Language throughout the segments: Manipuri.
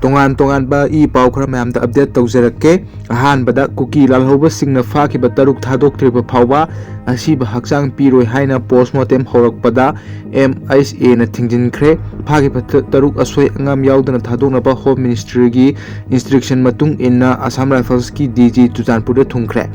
tongan ba I pau khara mayam da update tawjarake ahan bada kuki lalhoubasingna phakhiba taruk thadoktriphao ba ashiba hakchng piroi haina postmortem horakpada MSA na thingjinkhre phakhiba taruk asoi angam yaudana thadoknaba home ministry gi instruction matung inna Assam Rifles ki DG Chujanpur da thungkhre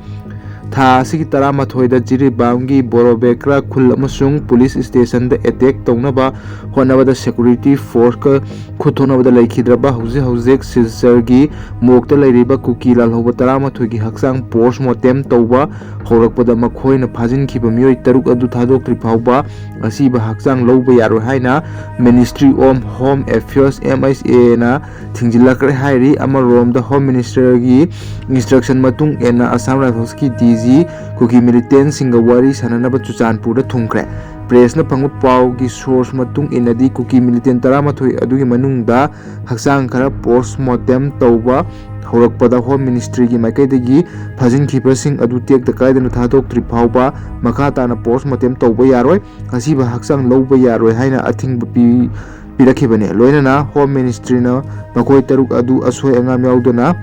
tha sigi taramathoi da jiribam gi borobekra khul amasung police station da attack tongnaba honaba da security force ka khuthonaba da laikhidraba hojek silsar gi mokta lairiba kuki lalhoba taramathoi gi hakchang postmortem tawba horakpada makhoina phajinkiba mioi taruk adu thadoktriphao ba asiba hakchang lowba yaroi haina Ministry of Home Affairs MSA na thingjilakre hairi amarom da Home Minister gi instruction matung ena Assam Rifles ki DG Kuki militant singa wari sananaba Chujanpur da thungkre press na phangu pau gi source matung inadi kuki militant taramathoi adugi manungda hakchang khara postmortem tawba horakpada Home Ministry gi maikai phajin khipasing adu tek da kaidana thadoktriphao ba makha tana postmortem tawba yaroi asiba hakchang lowba yaroi haina athingba pirakhibane loinana Home Ministry na makoi taruk adu asoi angam yaudana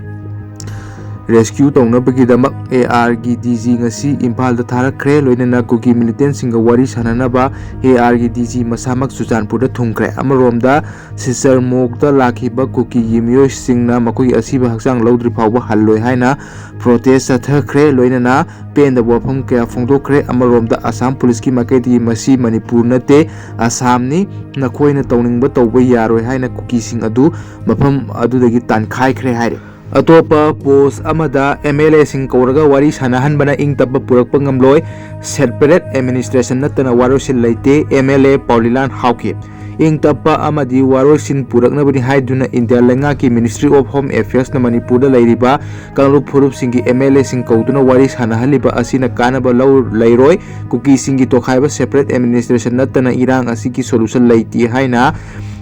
rescue tongnabagidamak AR gi DG ngasi Imphal da tharakre loinana kuki militant singa wari sananaba AR gi DG masamak Chujanpur da thungkre amaromda sisar mokta lakhiba kuki gi mioi singna makoi asiba hakchang lowdriphao ba halloi haina protest athakre loinana pen da wafam kya phongdokre amaromda Assam police ki makai masi manipur nate Assam ni nakhoina tawningba tawba yaroi haina kuki sing adu mafam adudagi tankhaikhre haire atopa post amada MLA sing kauraga wari sanahanbana ingtaba purakpa ngamloi separate administration natana warosin leite MLA Paulilan Hauke ingtapa amadi warosin puraknabani haiduna India lenga ki Ministry of Home Affairs na Manipur da lairiba kanglup phurup singi MLA sing kauduna wari sanahaliba asina kanaba law lairoi kuki singi tokhaiba separate administration natana irang asiki solution leiti haina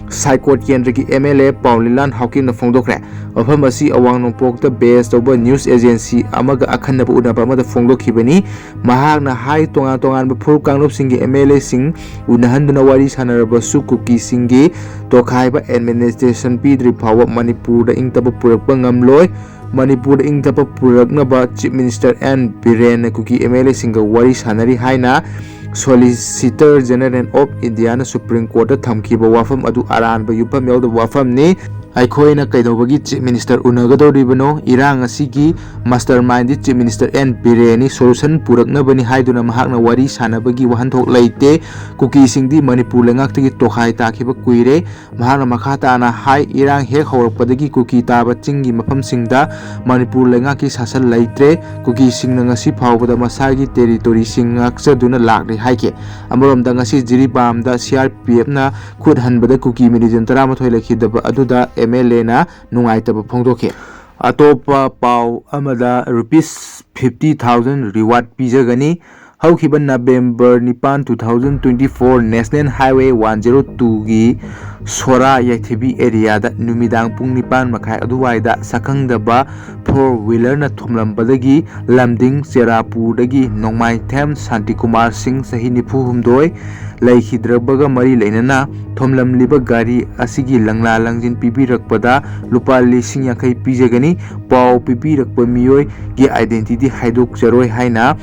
Psychot Kendra ki MLA Paulilan Hauke na phongdokre afam asi awang nongpok ta base toba news agency amaga akhanna bu unaba amada phongdokhibani mahak na hai tongan ba phur kanglup singi MLA sing unahanduna wari sanaraba su kuki singi tokhaiba administration pidri phawa Manipur da ingtaba purakpa ngamloi Manipur da ingtaba puraknaba Chief Minister N Biren kuki MLA singa wari sanari haina Solicitor General of India na Supreme Court da thamkiba wafam adu aranba yupam yawda wafam ni aikhoina kaidobagi Chief Minister unagadoribano irang asigi mastermind Chief Minister N Bireni solution puraknabani haiduna mahakna wari sanabagi wahanthok leite kuki singdi Manipur lengaktagi tokhai takhiba kuire mahakna makhata ana hai irang hek horakpadagi kuki taba chingi mafam singda Manipur lengaki sasan leitre kuki singna ngasi phawbada masagi territory singaksaduna lakri haike amoromda ngasi jiribamda CRPF na khut hanbada kuki militant taramathoi lekhidaba aduda MLA na nungaitaba phongdokhe atopa pau amada rupees 50,000 reward pijagani haukiba November 9 2024 National Highway 102 gi Sora Yaithibi area da numidang pung 9 makhai aduwaida sakangdaba 4-wheeler na thomlambadagi lamding Cherapur dagi Nongmai Them Santi Kumar Singh sahi nifu humdoi laikhidrabaga mari leinana thomlamliba gari asigi langla langjin pibirakpada lupa lising yakai pijagani pau pibirakpa mioi gi identity haidok jaroi haina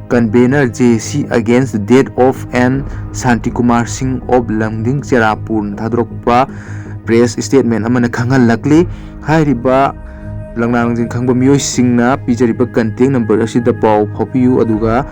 Convener JC against the death of N Santi Kumar Singh of Langding Cherapur thadrokpa press statement amana khangal lakli hairiba langlangjin khangba mioi singna pijariba contact number asida pau phopiu aduga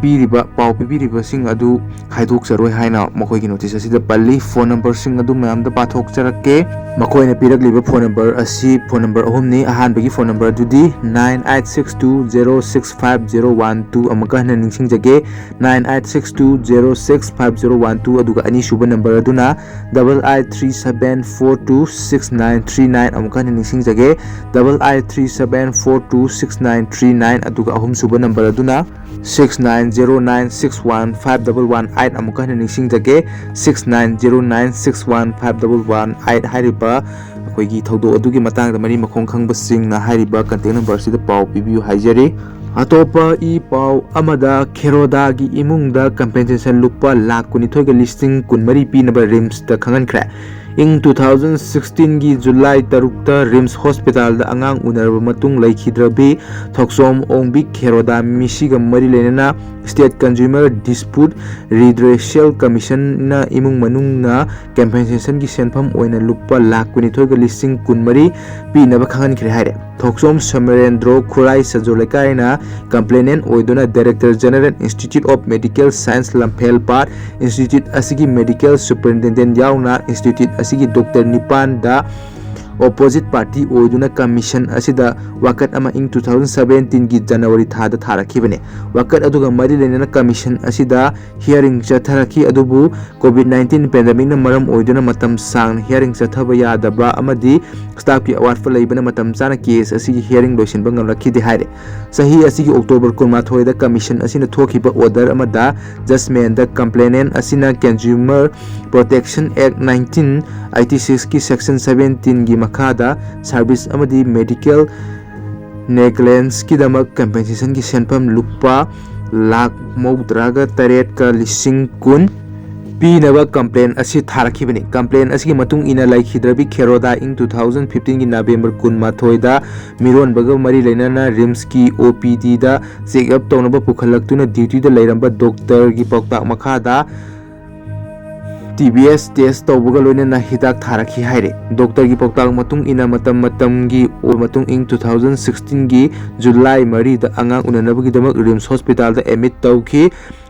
piriba pau pibiriba sing adu haidok jaroi haina makoi gi notice asida palli phone number sing adu mayam da pathok jarake makoi na pirakliba phone number asi phone number ahumni ahan bagi phone number dudi 9862065012 amaka na ningsing jage 9862065012 aduga ani suba number aduna 8837426939 amaka na ningsing jage 8837426939 aduga ahum suba number aduna 6909615118 amuka na ningsing jage 6909615118 hairiba akoigi thodo adugi matang da mari makhong khangba singna hairiba contact number sida pau pibiu haijari atopa I pau amada Kheroda gi imung da compensation lupa lakh 12 ga listing 13 pinaba rims da khangan khre ing 2016 gi July 3 Rims Hospital da angang unarba matung laikhidrabi thoksom ongbi kheroda misiga mari lenana State Consumer Dispute Redressal Commission na imung manung na compensation gi senpham oina lupa lakh 22,000 pinaba khangan khre haire thoksom Samarendro Khurai Sajolaikai na complainant oiduna Director General Institute of Medical Science Lamphel Part Institute asigi Medical Superintendent yauna Institute asigi Dr. Nipan da opposite party oiduna commission asida wakat ama ing 2017 gi January thada tharakhibane wakat aduga mari lenana commission asida hearing chatharaki adubu COVID-19 pandemic na maram oiduna matam sang hearing chathaba yadaba amadi staff ki award for leibana matam chana case asigi hearing loisin bangam rakhide haire sahi asigi October 18 da commission asina thokiba order amada judgment da complainant asina Consumer Protection Act 1986 ki section 17 gi makada service amadi medical negligence ki damak compensation ki senpam lupa lakh maudraga taret ka lising kun pinaba complaint asi tharakhibani complaint asi matung ina laikhidrabi kheroda ing 2015 gi November 18 da miron baga mari leinana Rims ki OPD da check up tonaba pukhalaktuna duty da leiramba doctor gi paukta makhada TBS test tawbaga loinana hidak tharakhi haire doctor gi paukta matung ina matam gi o matung ing 2016 gi July 3 da angang unanaba gi damak Rims Hospital da admit tawki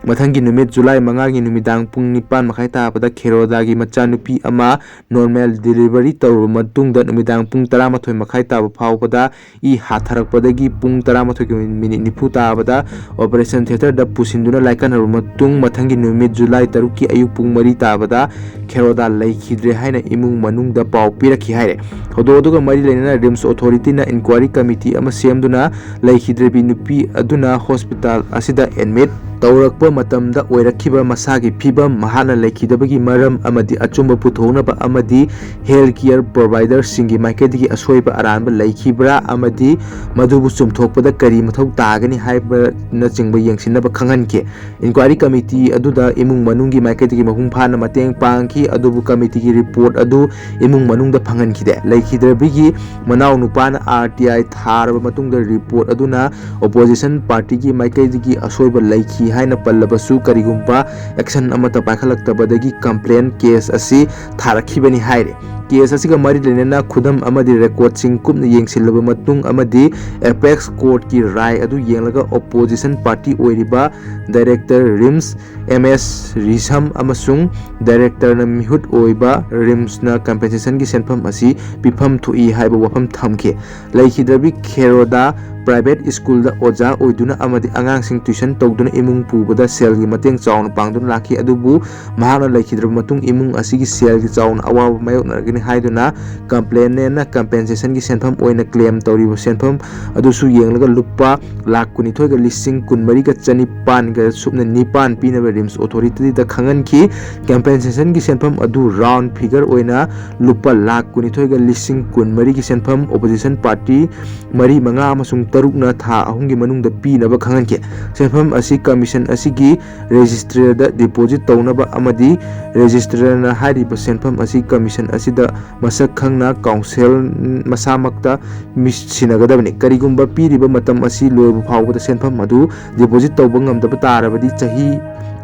mathangi numit July 5 gi numidang pung 9 makhai ta pada kheroda gi macha nupi ama normal delivery taw matung da numidang pung 13 makhai ta phau pada i hatharak pada gi pung 13 gi minute nifu ta pada operation theater da pusinduna laikan matung mathangi numit July 3 ki ayuk pung 3 ta pada kheroda laikhidre haina imung manung da pau pirakhi haire hodo ga mari lenana Rims authority na inquiry committee ama semduna laikhidre bi nupi aduna hospital asida admit taurakpa matamda oirakhiba masagi phibam mahana laikhidabagi maram amadi achumba puthonaba amadi health care provider singi maikedi asoiba aranba laikhibra amadi madubu chumthokpada kari mathau tagani haiba na chingba yengsinaba khanganke inquiry committee aduda imung manungi maikedi mahung phana mateng pangki adubu committee gi report adu imung manungda phangankhide laikhidrabigi manau nupana RTI tharaba matungda report aduna opposition party gi maikedi gi asoiba laikhi haina pallabasu karigumba action amata paikhalaktabadagi complaint case asi tharakhibani haire case asiga mari lenena khudam amadi record sing kupna yengsilaba matung amadi apex court ki rai adu yenglaga opposition party oiriba director Rims MS Risham amasung director na mihut oiba Rims na compensation gi senpham asi pifam thui haiba wafam thamke laikhidrabi kheroda private school da oja oiduna amadi angang sing tuition tawduna imung pubada sel gi mateng chawn pangduna lakhi adubu mahana laikhidrab matung imung asigi sel gi chawn awaw mayok nargini haiduna complainant na compensation gi senpham oina claim tawriba senpham adusu yenglaga lupa lakh 22 ga lising 13 ga chanipan ga subna nipan pinaba Rims authority da khangan ki compensation gi senpham adu round figure oina lupa lakh 22 ga lising 13 gi senpham opposition party mari manga amasung taruk na tha ahungi manung da pi na ba khangan ke senpham asi commission asigi registrar da deposit tawnaba amadi registrar na hari ba senpham asi commission asida masak khangna council masamakta sinagadabani karigumba piriba matam asi loibu phawba da senpham adu deposit tawba ngamdaba tarabadi chahi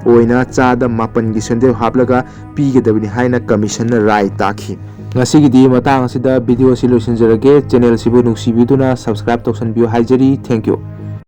oina chada mapan gi sendel haplaga pigedabani haina commission na rai takhi ngasigidi matang asida video si loisinjarage channel sibu nuksibiduna subscribe tawsanbiyo haijari thank you